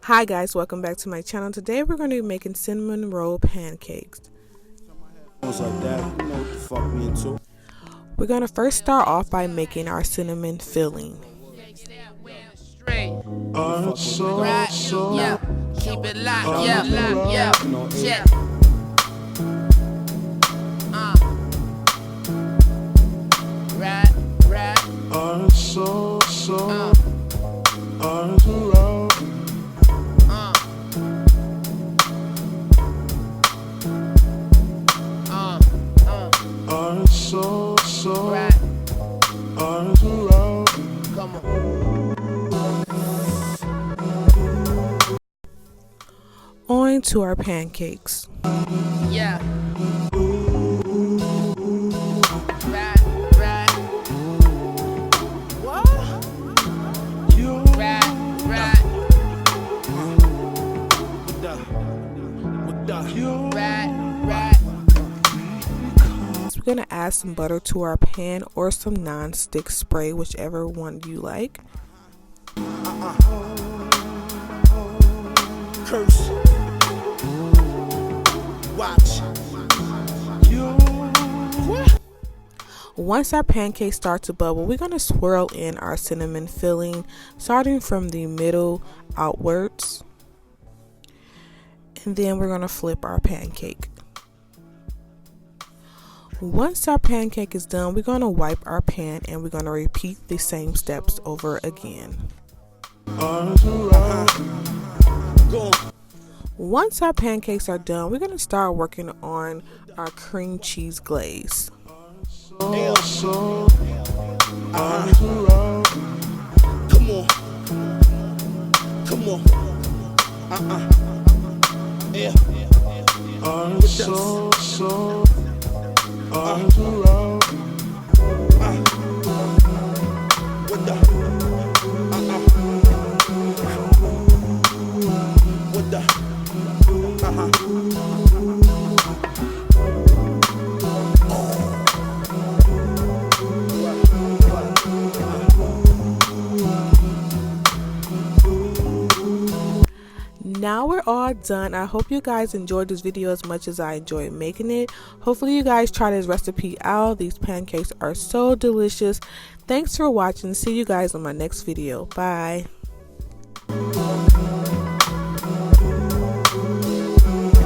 Hi guys, welcome back to my channel. Today we're going to be making cinnamon roll pancakes. We're going to first start off by making our cinnamon filling. Keep it locked, yeah. On to our pancakes. Yeah. We're going to add some butter to our pan or some non-stick spray, whichever one you like. Curse. Watch. Once our pancakes start to bubble, we're going to swirl in our cinnamon filling, starting from the middle outwards. And then we're going to flip our pancake. Once our pancake is done, we're going to wipe our pan and we're going to repeat the same steps over again. Once our pancakes are done, we're going to start working on our cream cheese glaze. Come on. Yeah. Now we're all done. I hope you guys enjoyed this video as much as I enjoyed making it. Hopefully you guys try this recipe out. These pancakes are so delicious. Thanks for watching. See you guys on my next video. Bye.